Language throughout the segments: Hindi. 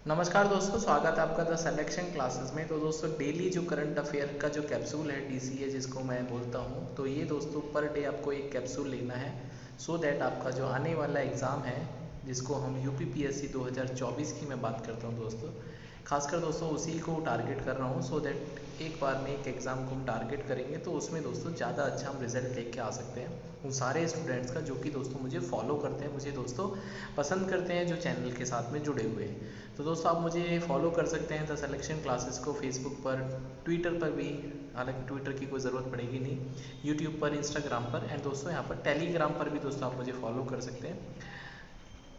नमस्कार दोस्तों, स्वागत है आपका द सिलेक्शन क्लासेस में। तो दोस्तों डेली जो करंट अफेयर का जो कैप्सूल है डीसीए जिसको मैं बोलता हूँ, तो ये दोस्तों पर डे आपको एक कैप्सूल लेना है सो दैट आपका जो आने वाला एग्ज़ाम है जिसको हम यूपीपीएससी 2024 की मैं बात करता हूँ दोस्तों, खासकर दोस्तों उसी को टारगेट कर रहा हूँ सो दैट एक बार में एक एग्ज़ाम को हम टारगेट करेंगे तो उसमें दोस्तों ज़्यादा अच्छा हम रिजल्ट लेके आ सकते हैं उन सारे स्टूडेंट्स का जो कि दोस्तों मुझे फॉलो करते हैं, मुझे दोस्तों पसंद करते हैं, जो चैनल के साथ में जुड़े हुए हैं। तो दोस्तों आप मुझे फॉलो कर सकते हैं द सिलेक्शन क्लासेस को फेसबुक पर, ट्विटर पर भी, हालांकि ट्विटर की कोई ज़रूरत पड़ेगी नहीं, यूट्यूब पर, इंस्टाग्राम पर एंड दोस्तों यहाँ पर टेलीग्राम पर भी दोस्तों आप मुझे फॉलो कर सकते हैं।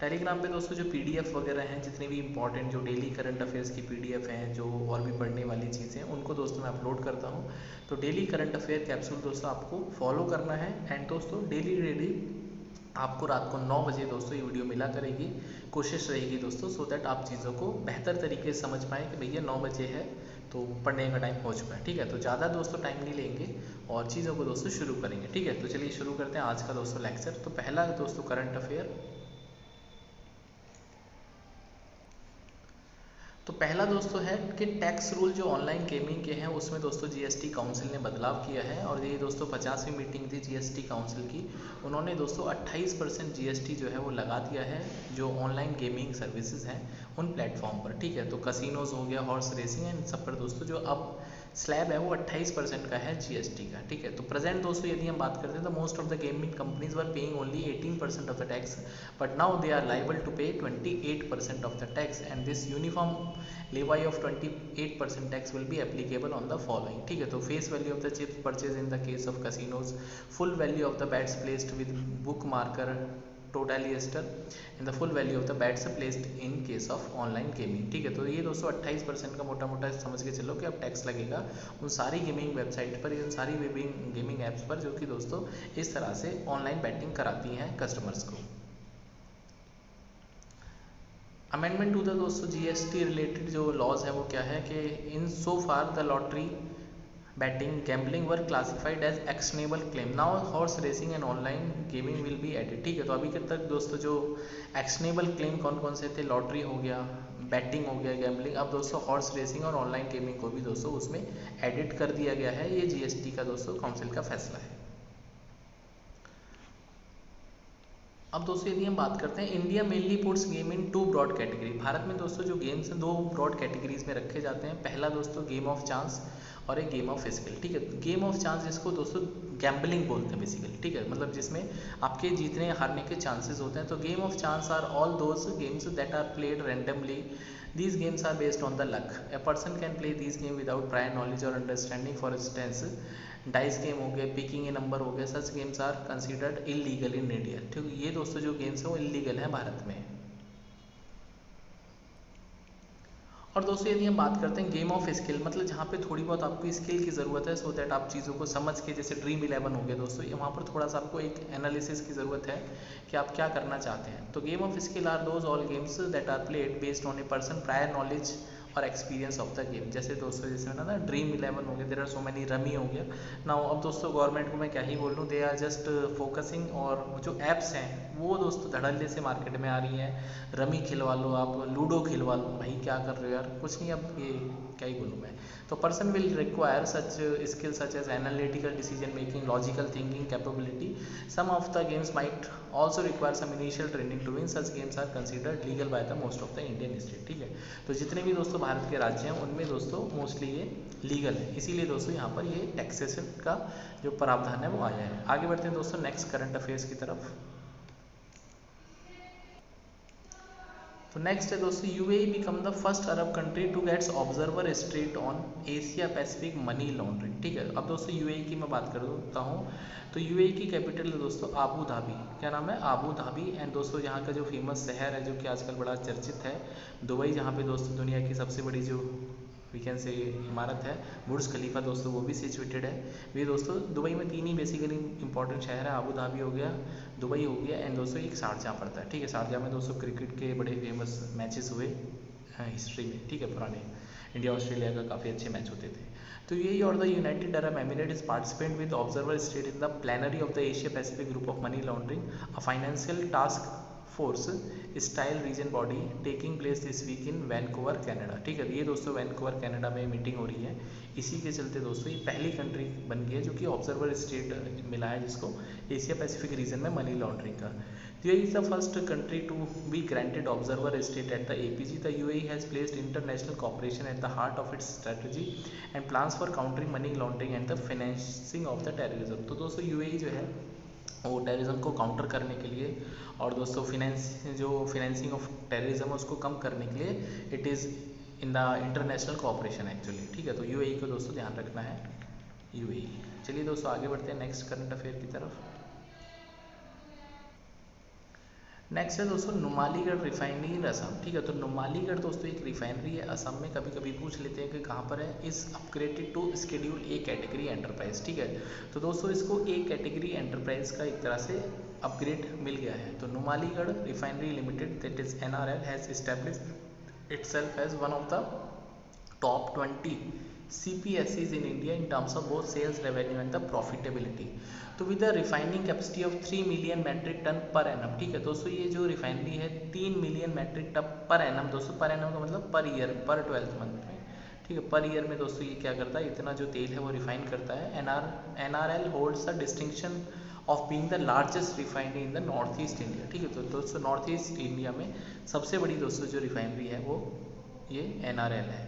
टेलीग्राम पे दोस्तों जो पीडीएफ वगैरह हैं, जितने भी इंपॉर्टेंट जो डेली करंट अफेयर्स की पीडीएफ हैं, जो और भी पढ़ने वाली चीज़ें हैं, उनको दोस्तों मैं अपलोड करता हूँ। तो डेली करंट अफेयर कैप्सूल दोस्तों आपको फॉलो करना है एंड दोस्तों डेली डेली आपको रात को 9 बजे दोस्तों ये वीडियो मिला करेगी। कोशिश रहेगी दोस्तों सो दैट आप चीज़ों को बेहतर तरीके से समझ पाएँ कि भैया 9 बजे है तो पढ़ने का टाइम हो चुका है। ठीक है, तो ज़्यादा दोस्तों टाइम नहीं लेंगे और चीज़ों को दोस्तों शुरू करेंगे। ठीक है, तो चलिए शुरू करते हैं आज का दोस्तों लेक्चर। तो पहला दोस्तों करंट अफेयर, तो पहला दोस्तों है कि टैक्स रूल जो ऑनलाइन गेमिंग के हैं उसमें दोस्तों जीएसटी काउंसिल ने बदलाव किया है और ये दोस्तों 50वीं मीटिंग थी जीएसटी काउंसिल की। उन्होंने दोस्तों 28% जीएसटी जो है वो लगा दिया है जो ऑनलाइन गेमिंग सर्विसेज हैं उन प्लेटफॉर्म पर। ठीक है, तो कसिनोज हो गया, हॉर्स रेसिंग एंड सब पर दोस्तों जो अब स्लैब है वो 28% का है जीएसटी का। ठीक है, तो प्रेजेंट दोस्तों यदि हम बात करते हैं तो most of the gaming companies were paying only 18% of the tax, but now they are liable to pay 28% of the tax and this uniform levy of 28% tax will be applicable on the following। ठीक है, तो face value of the chips purchase in the case of casinos, full value of the bets placed with book marker totalisator in the full value of the bets placed in case of online gaming. ठीक है, तो ये दोस्तों 28% का मोटा मोटा समझ के चलो कि अब टैक्स लगेगा उन सारी गेमिंग वेबसाइट पर, उन सारी गेमिंग ऐप्स पर जो कि दोस्तों इस तरह से ऑनलाइन बैटिंग कराती हैं कस्टमर्स को। अमेंडमेंट टू द दोस्तों जीएसटी रिलेटेड जो लॉज है वो क्या है कि in so far the lottery betting gambling were classified as actionable claim, now horse racing and online gaming will be added. ठीक है, तो अभी तक दोस्तों जो एक्शनेबल क्लेम कौन कौन से थे, लॉटरी हो गया, बैटिंग हो गया, गैम्बलिंग, अब दोस्तों हॉर्स रेसिंग और ऑनलाइन गेमिंग को भी दोस्तों उसमें एडिट कर दिया गया है। ये जीएसटी का दोस्तों काउंसिल का फैसला है। अब दोस्तों यदि हम बात करते हैं, India mainly puts game in two broad category. Bharat में दोस्तों जो गेम्स हैं दो ब्रॉड कैटेगरीज में रखे जाते हैं। पहला दोस्तों गेम ऑफ चांस और एक गेम ऑफ स्किल। ठीक है, गेम ऑफ चांस जिसको दोस्तों गैम्बलिंग बोलते हैं बेसिकली। ठीक है, मतलब जिसमें आपके जीतने हारने के चांसेस होते हैं। तो game of chance are all those games that are played randomly, these games are based on the luck, a person can play these game without prior knowledge or understanding, for instance dice game हो गए, पिकिंग ए नंबर हो गए, such games are considered illegal in India. ठीक है, ये दोस्तों जो गेम्स हैं वो इलीगल हैं भारत में। और दोस्तों यदि हम बात करते हैं गेम ऑफ स्किल, मतलब जहाँ पे थोड़ी बहुत आपको स्किल की ज़रूरत है सो दैट आप चीज़ों को समझ के, जैसे ड्रीम 11 हो गया दोस्तों, ये वहाँ पर थोड़ा सा आपको एक एनालिसिस की ज़रूरत है कि आप क्या करना चाहते हैं। तो game of skill are those all games that are played based on a person prior knowledge और एक्सपीरियंस ऑफ द गेम। जैसे दोस्तों जैसे ना ड्रीम 11 हो गया, there are so many, rummy हो गया ना। अब दोस्तों गवर्नमेंट को मैं क्या ही बोल लूँ, दे आर जस्ट फोकसिंग, और जो ऐप्स हैं वो दोस्तों धड़ल्ले से मार्केट में आ रही हैं। रमी खिलवा लो, आप लूडो खिलवा लो, भाई क्या कर रहे हो यार, कुछ नहीं, अब ये क्या ही बोलूँ मैं। तो person will require such skill such as analytical decision making, logical thinking capability. Some of the games might also require some initial training to win, such games are considered legal by the most of the Indian state. ठीक है, तो जितने भी दोस्तों भारत के राज्य हैं उनमें दोस्तों मोस्टली ये लीगल है, इसीलिए दोस्तों यहाँ पर ये टैक्सेशन का जो प्रावधान है वो आया है। आगे बढ़ते हैं दोस्तों नेक्स्ट करंट अफेयर्स की तरफ। तो नेक्स्ट है दोस्तों, UAE become the first Arab country to gets observer state on Asia Pacific money laundering. ठीक है, अब दोस्तों यूएई की मैं बात करता हूँ, तो यूएई की कैपिटल है दोस्तों आबू धाबी। क्या नाम है? Abu Dhabi. एंड दोस्तों यहाँ का जो फेमस शहर है जो कि आजकल बड़ा चर्चित है, दुबई, जहाँ पे दोस्तों दुनिया की सबसे बड़ी जो वी कैन से इमारत है बुर्ज खलीफा दोस्तों वो भी सिचुएटेड है। ये दोस्तों दुबई में तीन ही बेसिकली इंपॉर्टेंट शहर है, आबू धाबी हो गया, दुबई हो गया एंड दोस्तों एक शारजाह पड़ता है। ठीक है, शारजाह में दोस्तों क्रिकेट के बड़े फेमस मैचेस हुए हिस्ट्री में। ठीक है, पुराने इंडिया ऑस्ट्रेलिया का काफ़ी अच्छे मैच होते थे। तो यही, और the United Arab Emirate is participate with observer state in the plenary of the Asia Pacific group of money laundering, a financial task force style region body taking place this week in Vancouver Canada. ठीक है, ये दोस्तों वैनकूवर कनाडा में मीटिंग हो रही है। इसी के चलते दोस्तों ये पहली कंट्री बन गई है जो कि ऑब्जर्वर स्टेट मिला है जिसको एशिया पैसिफिक रीजन में मनी लॉन्ड्रिंग का। तो यही is the first country to be granted observer state at the APG. The UAE has placed international cooperation at the heart of its strategy and plans for countering money laundering and the financing of the terrorism. तो दोस्तों यूएई जो है वो टेररिज्म को काउंटर करने के लिए और दोस्तों फाइनेंसिंग ऑफ टेररिज्म उसको कम करने के लिए it is in the international cooperation actually. ठीक है, तो यूएई को दोस्तों ध्यान रखना है, यूएई। चलिए दोस्तों आगे बढ़ते हैं नेक्स्ट करंट अफेयर की तरफ। नेक्स्ट है दोस्तों नुमालीगढ़ रिफाइनरी इन असम। ठीक है, तो नुमालीगढ़ दोस्तों एक रिफाइनरी है असम में। कभी कभी पूछ लेते हैं कि कहाँ पर है। Is upgraded to schedule A category enterprise. ठीक है, तो दोस्तों इसको ए कैटेगरी एंटरप्राइज का एक तरह से अपग्रेड मिल गया है। तो Numaligarh refinery limited that is NRL has established itself as one of the top 20 CPSEs in India in terms of both sales revenue and the profitability। तो with the refining capacity of 3 million metric ton per annum. ठीक है दोस्तों, ये जो रिफाइनरी है 3 million metric ton per annum. दोस्तों पर एनम का मतलब पर ईयर, पर 12th मंथ में। ठीक है, पर ईयर में दोस्तों ये क्या करता है, इतना जो तेल है वो रिफाइन करता है। NRL holds the distinction of being the largest refinery in the north east India. ठीक है, तो दोस्तों नॉर्थ ईस्ट इंडिया में सबसे बड़ी दोस्तों जो रिफाइनरी है वो ये NRL है।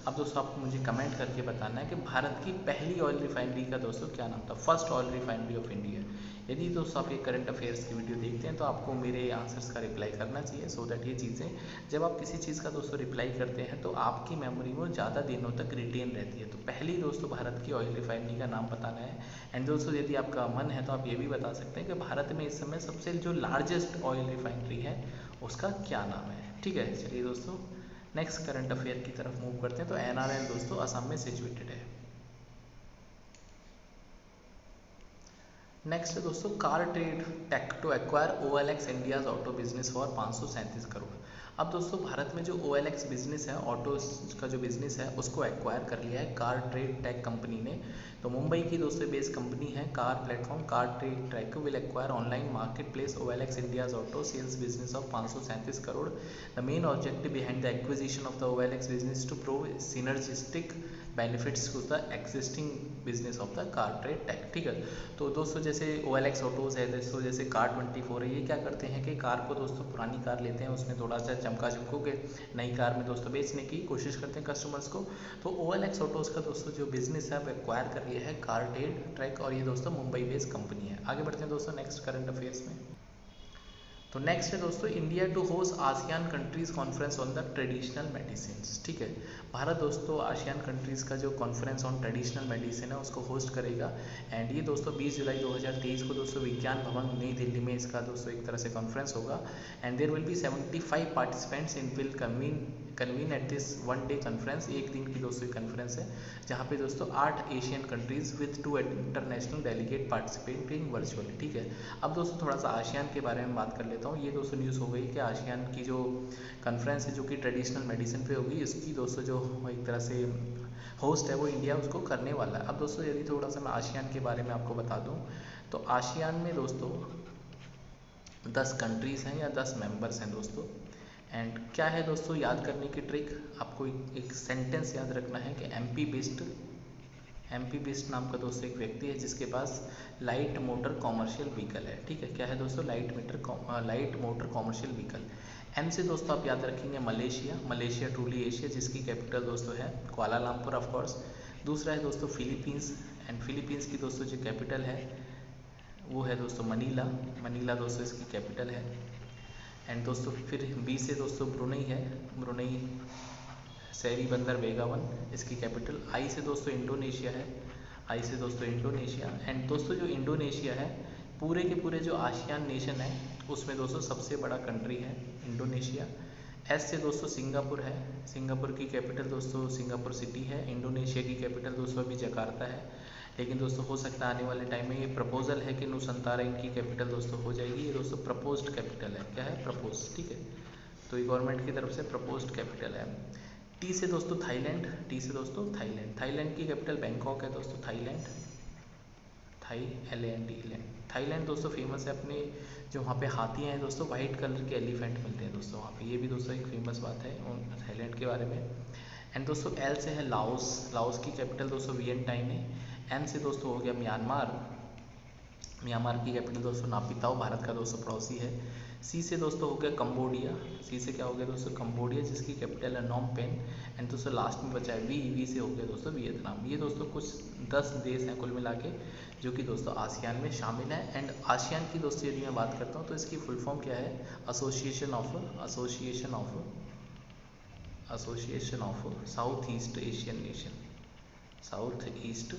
अब दोस्तों आपको मुझे कमेंट करके बताना है कि भारत की पहली ऑयल रिफाइनरी का दोस्तों क्या नाम था, first oil refinery of India. यदि दोस्तों आप ये करंट अफेयर्स की वीडियो देखते हैं तो आपको मेरे आंसर्स का रिप्लाई करना चाहिए, सो दैट ये चीज़ें जब आप किसी चीज़ का दोस्तों रिप्लाई करते हैं तो आपकी मेमोरी में ज़्यादा दिनों तक रिटेन रहती है। तो पहली दोस्तों भारत की ऑयल रिफाइनरी का नाम बताना है। एंड दोस्तों यदि आपका मन है तो आप ये भी बता सकते हैं कि भारत में इस समय सबसे जो लार्जेस्ट ऑयल रिफाइनरी है उसका क्या नाम है। ठीक है, चलिए दोस्तों नेक्स्ट करंट अफेयर की तरफ मूव करते हैं। तो NRL दोस्तों असम में सिचुएटेड है। नेक्स्ट है दोस्तों Car trade Tech to acquire OLX India's auto business for 537 crore. अब दोस्तों भारत में जो OLX बिजनेस है, ऑटो का जो बिजनेस है उसको एक्वायर कर लिया है कार ट्रेड टेक कंपनी ने। तो मुंबई की दोस्तों बेस्ड कंपनी है car platform Car trade Tech will acquire online market place OLX India's auto sales business of 537 crore. The main objective behind the acquisition of the OLX business to prove synergistic benefits to the existing business of the car trade tech. ठीक है, तो दोस्तों जैसे OLX ऑटोज है दोस्तों, जैसे कार 24 है, ये क्या करते हैं कि कार को दोस्तों पुरानी कार लेते हैं उसमें थोड़ा सा चमका चमकू के नई कार में दोस्तों बेचने की कोशिश करते हैं कस्टमर्स को। तो OLX ऑटोज का दोस्तों जो बिजनेस है वो एक्वायर कर लिया है कार ट्रेड टेक और ये दोस्तों मुंबई बेस्ड कंपनी है। आगे बढ़ते हैं दोस्तों नेक्स्ट करंट अफेयर्स में। तो नेक्स्ट है दोस्तों India to host ASEAN countries conference on the traditional medicine. ठीक है, भारत दोस्तों आसियान कंट्रीज का जो कॉन्फ्रेंस ऑन ट्रेडिशनल मेडिसिन है उसको होस्ट करेगा। एंड ये दोस्तों 20 जुलाई 2023 को दोस्तों विज्ञान भवन नई दिल्ली में इसका दोस्तों एक तरह से कॉन्फ्रेंस होगा। And there will be 75 participants in will convene at this one day conference. एक दिन की दोस्तों कॉन्फ्रेंस है जहाँ पे दोस्तों 8 Asian countries with 2 international delegate participating virtually. ठीक है, अब दोस्तों थोड़ा सा आसियान के बारे में बात कर लेता हूँ। ये दोस्तों न्यूज़ हो गई कि आसियान की जो कॉन्फ्रेंस है जो कि ट्रेडिशनल मेडिसिन पे होगी, इसकी दोस्तों जो एक तरह से होस्ट है वो इंडिया उसको करने वाला है। अब दोस्तों यदि थोड़ा सा मैं आसियान के बारे में आपको बता दूँ तो आसियान में दोस्तों 10 कंट्रीज़ हैं या 10 मेंबर्स हैं दोस्तों। एंड क्या है दोस्तों याद करने की ट्रिक, आपको एक सेंटेंस याद रखना है कि MP बिस्ट नाम का दोस्तों एक व्यक्ति है जिसके पास लाइट मोटर कॉमर्शियल व्हीकल है। ठीक है, क्या है दोस्तों light motor commercial vehicle. M से दोस्तों आप याद रखेंगे मलेशिया ट्रूली एशिया जिसकी कैपिटल दोस्तों है कुआलालंपुर ऑफ कोर्स। दूसरा है दोस्तों फिलीपींस एंड फिलीपींस की दोस्तों जो कैपिटल है वो है दोस्तों मनीला दोस्तों इसकी कैपिटल है। एंड दोस्तों फिर B से दोस्तों ब्रुनई शहरी बंदर बेगावन इसकी कैपिटल। I से दोस्तों इंडोनेशिया है, एंड दोस्तों जो इंडोनेशिया है पूरे के पूरे जो आसियान नेशन है उसमें दोस्तों सबसे बड़ा कंट्री है इंडोनेशिया। S से दोस्तों सिंगापुर है, सिंगापुर की कैपिटल दोस्तों सिंगापुर सिटी है। इंडोनेशिया की कैपिटल दोस्तों अभी जकार्ता है, लेकिन दोस्तों हो सकता है आने वाले टाइम में ये प्रपोजल है कि नुसंतारा इनकी कैपिटल दोस्तों हो जाएगी। ये दोस्तों प्रपोज्ड कैपिटल है, क्या है प्रपोज। ठीक है, तो ये गवर्नमेंट की तरफ से प्रपोज्ड कैपिटल है। T से दोस्तों थाईलैंड की कैपिटल बैंकॉक है दोस्तों। थाईलैंड। थाईलैंड दोस्तों फेमस है अपने जो वहाँ पे हाथी हैं दोस्तों, वाइट कलर के एलिफेंट मिलते हैं दोस्तों वहाँ पे, ये भी दोस्तों एक फेमस बात है थाईलैंड के बारे में। एंड दोस्तों एल से है लाओस, लाओस की कैपिटल दोस्तों वियेंटाइन है। एम से दोस्तों हो गया म्यांमार, म्यांमार की कैपिटल दोस्तों नापिताओ, भारत का दोस्तों पड़ोसी है। सी से दोस्तों हो गया कंबोडिया, सी से क्या हो गया दोस्तों कंबोडिया, जिसकी कैपिटल है नॉम पेन। एंड दोस्तों लास्ट में बचा है वी, वी से हो गया दोस्तों वियतनाम। ये दोस्तों कुछ 10 देश हैं कुल मिला के जो कि दोस्तों आसियान में शामिल है। एंड आसियान की दोस्तों यदि मैं बात करता हूँ तो इसकी फुल फॉर्म क्या है, association of south east Asian nation, south east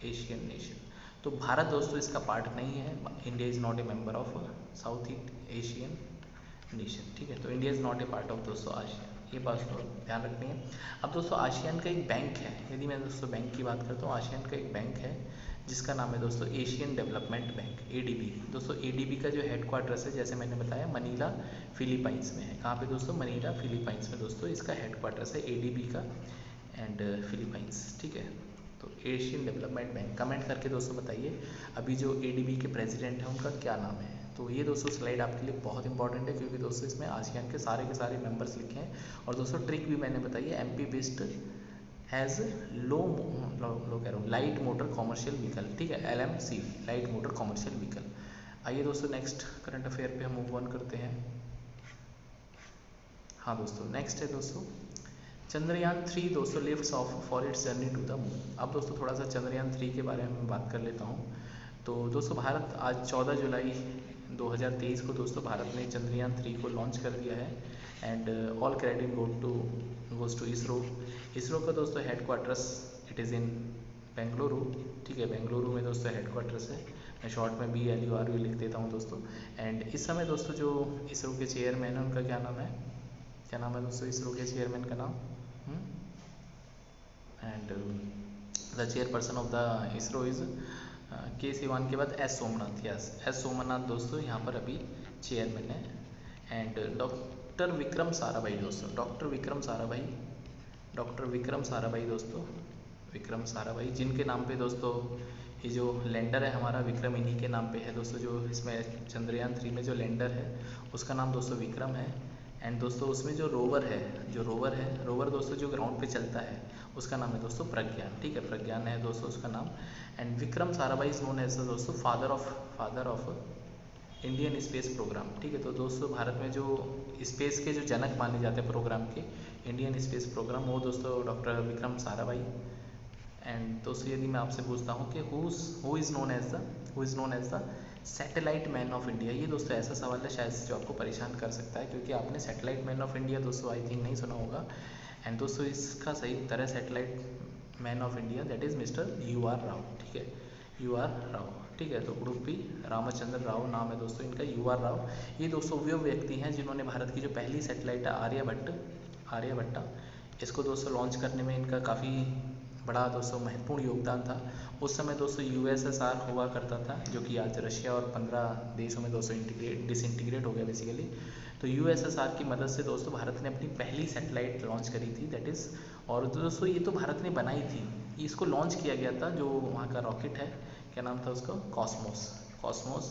Asian nation. तो भारत दोस्तों इसका पार्ट नहीं है, India is not a member of south east Asian nation, ठीक है। तो India is not a part of दोस्तों आसियान, ये बात तो ध्यान रखनी है। अब दोस्तों आसियान का एक बैंक है, यदि मैं दोस्तों बैंक की बात करता हूँ, आसियान का एक बैंक है जिसका नाम है दोस्तों एशियन डेवलपमेंट बैंक, एडीबी। दोस्तों एडीबी का जो हेडक्वार्टर्स है जैसे मैंने बताया मनीला फिलीपाइंस में है। कहाँ पे दोस्तों, मनीला फिलीपाइंस में दोस्तों इसका हेडक्वार्टर्स है एडीबी का एंड फिलीपाइंस, ठीक है। तो एशियन डेवलपमेंट बैंक, कमेंट करके दोस्तों बताइए अभी जो एडीबी के प्रेसिडेंट हैं उनका क्या नाम है। तो ये दोस्तों स्लाइड आपके लिए बहुत इंपॉर्टेंट है क्योंकि दोस्तों इसमें आसियान के सारे मेंबर्स लिखे हैं। और दोस्तों ट्रिक भी मैंने बताई है, एमपी बेस्ड हैज़ लो कह रहा हूँ लाइट मोटर कॉमर्शियल व्हीकल, ठीक है, LMC light motor commercial vehicle. आइए दोस्तों नेक्स्ट करंट अफेयर पे हम मूव ऑन करते हैं। हाँ दोस्तों नेक्स्ट है दोस्तों चंद्रयान 3 दोस्तों lifts off for its journey to the moon. अब दोस्तों थोड़ा सा चंद्रयान 3 के बारे में बात कर लेता हूँ। तो दोस्तों भारत आज 14 जुलाई 2023 को दोस्तों भारत ने चंद्रयान 3 को लॉन्च कर दिया है। And all credit goes to ISRO का दोस्तों headquarters it is in Bengaluru, ठीक है, बेंगलुरु में दोस्तों हेडक्वार्टर्स है। मैं शॉर्ट में BLURU लिख देता हूँ दोस्तों। एंड इस समय दोस्तों जो इसरो के चेयरमैन है उनका क्या नाम है, क्या नाम है दोस्तों इसरो के चेयरमैन का नाम, and the chairperson of the ISRO is के सिवान के बाद S Somnath, yes S Somnath दोस्तों यहाँ पर अभी चेयरमैन है। एंड डॉक्टर विक्रम साराभाई दोस्तों, डॉक्टर विक्रम साराभाई दोस्तों, विक्रम साराभाई जिनके नाम पे दोस्तों ये जो लैंडर है हमारा विक्रम इन्हीं के नाम पे है दोस्तों। जो इसमें चंद्रयान 3 में जो लैंडर है उसका नाम दोस्तों विक्रम है। एंड दोस्तों उसमें जो रोवर है रोवर दोस्तों जो ग्राउंड पे चलता है उसका नाम है दोस्तों प्रज्ञान, ठीक है, प्रज्ञान है दोस्तों उसका नाम। And Vikram Sarabhai is known as दोस्तों father of Indian space programme, ठीक है। तो दोस्तों भारत में जो स्पेस के जो जनक माने जाते हैं प्रोग्राम के, इंडियन स्पेस प्रोग्राम, वो दोस्तों डॉक्टर विक्रम साराभाई। एंड दोस्तों यदि मैं आपसे पूछता हूँ कि who is known as the satellite man of India, ये दोस्तों ऐसा सवाल है शायद जो आपको परेशान कर सकता है क्योंकि आपने सैटेलाइट मैन ऑफ इंडिया दोस्तों आई थिंक नहीं सुना होगा। एंड दोस्तों इसका सही उत्तर है satellite man of India, that is mister UR Rao, ठीक है, UR राव, ठीक है। तो उडुपी रामचंद्र राव नाम है दोस्तों इनका, UR राव। ये दोस्तों वो व्यक्ति हैं जिन्होंने भारत की जो पहली सैटेलाइट आर्यभट्टा इसको दोस्तों लॉन्च करने में इनका काफ़ी बड़ा दोस्तों महत्वपूर्ण योगदान था। उस समय दोस्तों USSR हुआ करता था जो कि आज रशिया और 15 देशों में दोस्तों डिसइंटीग्रेट हो गया बेसिकली। तो USSR की मदद से दोस्तों भारत ने अपनी पहली सैटेलाइट लॉन्च करी थी, दैट इज़, और दोस्तों ये तो भारत ने बनाई थी, इसको लॉन्च किया गया था जो वहाँ का रॉकेट है, क्या नाम था उसका, कॉस्मोस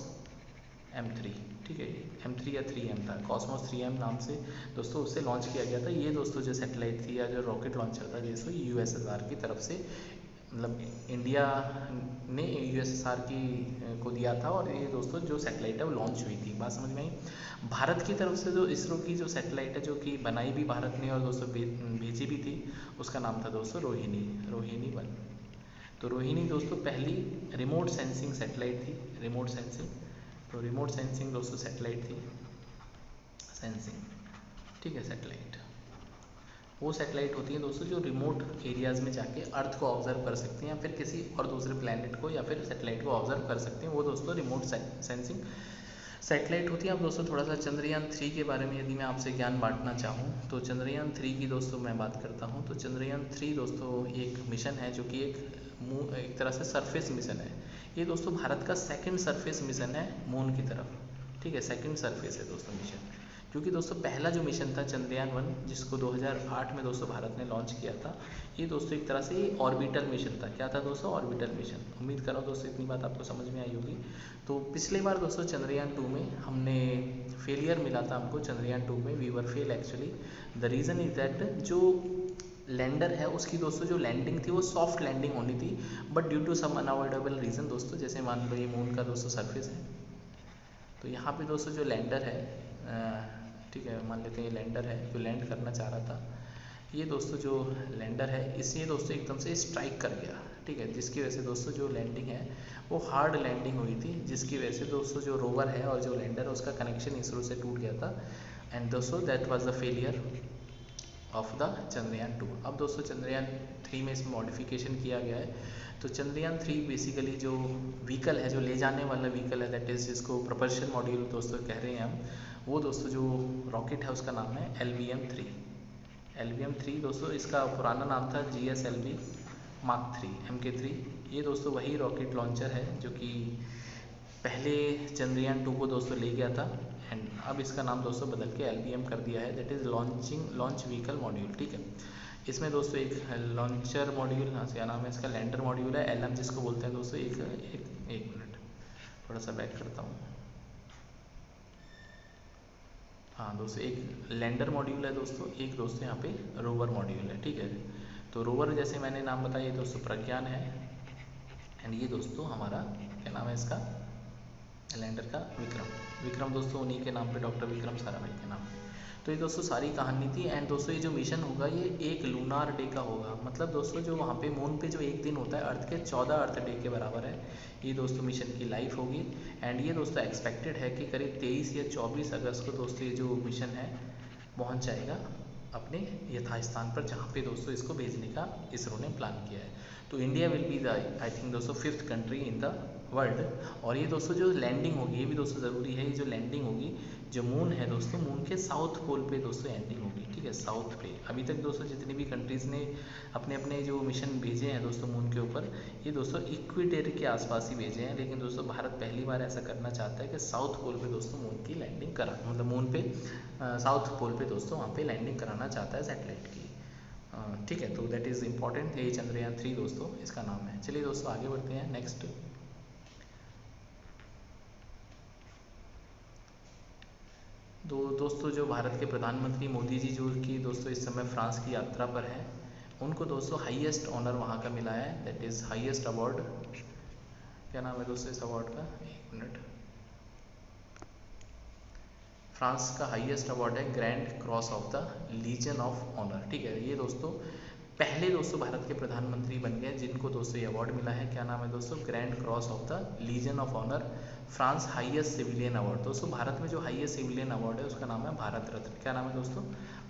M3, ठीक है, M3 या 3M था, कॉस्मोस 3M नाम से दोस्तों उससे लॉन्च किया गया था। ये दोस्तों जो सैटेलाइट थी या जो रॉकेट लॉन्चर था दोस्तों USSR की तरफ से, मतलब इंडिया ने USSR को दिया था और ये दोस्तों जो सैटेलाइट है वो लॉन्च हुई थी, बात समझ में आई। भारत की तरफ से जो इसरो की जो सैटेलाइट है जो कि बनाई भी भारत ने और दोस्तों भेजी भी थी, उसका नाम था दोस्तों रोहिणी 1। तो रोहिणी दोस्तों पहली रिमोट सेंसिंग सैटेलाइट थी, तो रिमोट सेंसिंग दोस्तों सैटेलाइट थी, ठीक है, सैटेलाइट वो सैटेलाइट होती है दोस्तों जो रिमोट एरियाज़ में जाके अर्थ को ऑब्जर्व कर सकती हैं या फिर किसी और दूसरे प्लैनेट को या फिर सैटेलाइट को ऑब्जर्व कर सकते हैं, वो दोस्तों रिमोट सेंसिंग सैटेलाइट होती है। अब दोस्तों थोड़ा सा चंद्रयान 3 के बारे में यदि मैं आपसे ज्ञान बांटना चाहूँ तो चंद्रयान 3 की दोस्तों मैं बात करता हूँ। तो चंद्रयान 3 दोस्तों एक मिशन है जो कि एक तरह से सरफेस मिशन है। ये दोस्तों भारत का सेकंड सरफेस मिशन है मून की तरफ, ठीक है, सेकंड सरफेस है दोस्तों मिशन, क्योंकि दोस्तों पहला जो मिशन था चंद्रयान 1 जिसको 2008 में दोस्तों भारत ने लॉन्च किया था, ये दोस्तों एक तरह से ऑर्बिटल मिशन था। क्या था दोस्तों? Orbital mission. उम्मीद कर रहा हूँ दोस्तों इतनी बात आपको समझ में आई होगी। तो पिछले बार दोस्तों चंद्रयान 2 में हमने फेलियर मिला था हमको। चंद्रयान 2 में we were fail actually. The reason is that जो लैंडर है उसकी दोस्तों जो लैंडिंग थी वो सॉफ्ट लैंडिंग होनी थी, but due to some unavoidable reason दोस्तों, जैसे मान लो ये मून का दोस्तों सरफेस है, तो यहाँ पे दोस्तों जो लैंडर है, ठीक है मान लेते हैं ये लैंडर है जो लैंड करना चाह रहा था, ये दोस्तों जो लैंडर है इसे दोस्तों एकदम से स्ट्राइक कर गया, ठीक है, जिसकी वजह से दोस्तों जो लैंडिंग है वो हार्ड लैंडिंग हुई थी, जिसकी वजह से दोस्तों जो रोवर है और जो लैंडर है उसका कनेक्शन इसरो से टूट गया था। एंड दोस्तों that was the failure of the Chandrayaan 2। अब दोस्तों चंद्रयान 3 में इसमें मॉडिफिकेशन किया गया है। तो चंद्रयान 3 बेसिकली जो व्हीकल है, जो ले जाने वाला व्हीकल है, दैट इज़ जिसको प्रोपल्शन मॉड्यूल दोस्तों कह रहे हैं हम, वो दोस्तों जो रॉकेट है उसका नाम है LVM-3। LVM-3 दोस्तों इसका पुराना नाम था GSLV Mark 3 MK3। ये दोस्तों वही रॉकेट लॉन्चर है जो कि पहले चंद्रयान 2 को दोस्तों ले गया था, एंड अब इसका नाम दोस्तों बदल के LVM कर दिया है, that is launch vehicle module, ठीक है। इसमें दोस्तों एक लॉन्चर मॉड्यूल, हाँ क्या नाम है इसका, लैंडर मॉड्यूल है, LM जिसको बोलते हैं दोस्तों। एक मिनट थोड़ा सा बैक करता हूँ। हाँ दोस्तों एक लैंडर मॉड्यूल है दोस्तों, एक दोस्तों यहाँ पे रोवर मॉड्यूल है, ठीक है। तो रोवर जैसे मैंने नाम बताया ये दोस्तों प्रज्ञान है, एंड ये दोस्तों हमारा क्या नाम है इसका लैंडर का, विक्रम दोस्तों उन्हीं के नाम पे, डॉक्टर विक्रम साराभाई के नाम पे। तो ये दोस्तों सारी कहानी थी। एंड दोस्तों ये जो मिशन होगा ये एक लूनार डे का होगा, मतलब दोस्तों जो वहाँ पे मून पे जो एक दिन होता है अर्थ के 14 अर्थ डे के बराबर है। ये दोस्तों मिशन की लाइफ होगी, एंड ये दोस्तों एक्सपेक्टेड है कि करीब 23 या 24 अगस्त को दोस्तों ये जो मिशन है पहुँच जाएगा अपने यथास्थान पर, जहाँ पे दोस्तों इसको भेजने का इसरो ने प्लान किया है। तो India will be the I think दोस्तों 5th country in the world. और ये दोस्तों जो लैंडिंग होगी ये भी दोस्तों ज़रूरी है, ये जो लैंडिंग होगी जो मून है दोस्तों, मून के साउथ पोल पे दोस्तों लैंडिंग होगी, ठीक है, साउथ पे। अभी तक दोस्तों जितनी भी कंट्रीज़ ने अपने अपने जो मिशन भेजे हैं दोस्तों मून के ऊपर, ये दोस्तों इक्वेटर के आसपास ही भेजे हैं, लेकिन दोस्तों भारत पहली बार ऐसा करना चाहता है कि साउथ पोल पे दोस्तों मून की लैंडिंग करा, मतलब मून पे साउथ पोल पे दोस्तों वहाँ पे लैंडिंग कराना चाहता है सैटेलाइट की, ठीक है। तो दैट इज़ इम्पॉर्टेंट, ये चंद्रयान 3 दोस्तों इसका नाम है। चलिए दोस्तों आगे बढ़ते हैं नेक्स्ट। तो दोस्तों जो भारत के प्रधानमंत्री मोदी जी जो कि दोस्तों इस समय फ्रांस की यात्रा पर हैं, उनको दोस्तों हाईएस्ट ऑनर वहाँ का मिला है, दैट इज़ हाईएस्ट अवार्ड। क्या नाम है दोस्तों इस अवार्ड का, एक मिनट, फ्रांस का हाईएस्ट अवार्ड है Grand Cross of the Legion of Honour, ठीक है। ये दोस्तों पहले दोस्तों भारत के प्रधानमंत्री बन गए जिनको दोस्तों ये अवार्ड मिला है। क्या नाम है दोस्तों, Grand Cross of the Legion of Honour, France highest civilian award. दोस्तों भारत में जो हाईएस्ट सिविलियन अवार्ड है उसका नाम है भारत रत्न। क्या नाम है दोस्तों,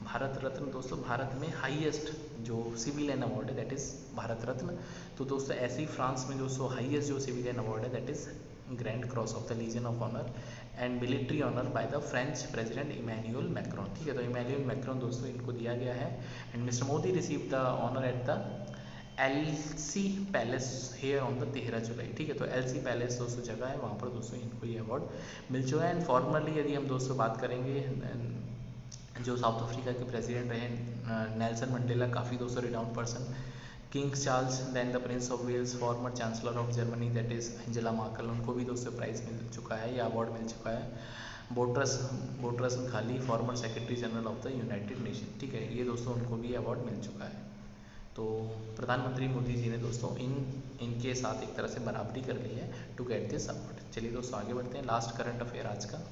भारत रत्न। दोस्तों भारत में हाईएस्ट जो सिविलियन अवार्ड है दैट इज़ भारत रत्न। तो दोस्तों ऐसे ही फ्रांस में दोस्तों हाईएस्ट जो सिविलियन अवार्ड है that is Grand Cross of the Legion of Honour and military honour by the French president Emmanuel Macron, ठीक है। तो इमैनुअल मैक्रोन दोस्तों इनको दिया गया है, and Mister Modi receive the honour at the Elysee palace here on the 13 जुलाई, ठीक है। तो एलसी पैलेस दोस्तों जगह है, वहाँ पर दोस्तों इनको ये अवार्ड मिल चुका है। एंड फॉर्मली यदि हम दोस्तों बात करेंगे, जो साउथ अफ्रीका के प्रेसिडेंट रहे नेल्सन मंडेला, काफ़ी दोस्तों renowned person, King Charles, then the Prince of Wales, former chancellor of Germany that is Angela Merkel, उनको भी दोस्तों प्राइज़ मिल चुका है या अवार्ड मिल चुका है। बोट्रस खाली, former secretary general of the United nation, ठीक है, ये दोस्तों उनको भी अवार्ड मिल चुका है। तो प्रधानमंत्री मोदी जी ने दोस्तों इनके साथ एक तरह से बराबरी कर ली है टू गेट दिस अवार्ड। चलिए दोस्तों आगे बढ़ते हैं, लास्ट करंट अफेयर आज का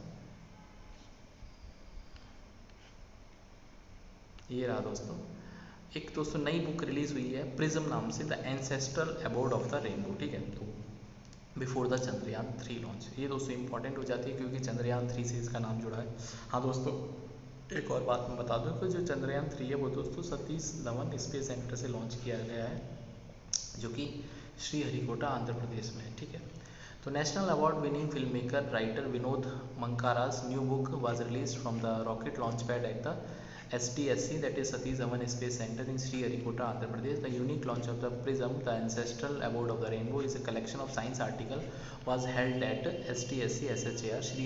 ये रहा दोस्तों। एक दोस्तों नई बुक रिलीज हुई है प्रिज्म नाम से, the ancestral abode of the rainbow, ठीक है, तो बिफोर द चंद्रयान 3 लॉन्च। ये दोस्तों इंपॉर्टेंट हो जाती है क्योंकि चंद्रयान 3 से इसका नाम जुड़ा है। हाँ दोस्तों एक और बात मैं बता दूं कि जो चंद्रयान 3 है वो दोस्तों सतीश धवन स्पेस सेंटर से लॉन्च किया गया है, जो कि श्रीहरिकोटा आंध्र प्रदेश में है, ठीक है। तो national award winning film maker writer Vinod Mankara's new book was release from the rocket launch pad at the STSC, that is Satish Dhawan Space Center in Sriharikota, Andhra Pradesh. The unique launch of the PRISM, the ancestral abode of the rainbow, is a collection of science article was held at STSC SHAR Sri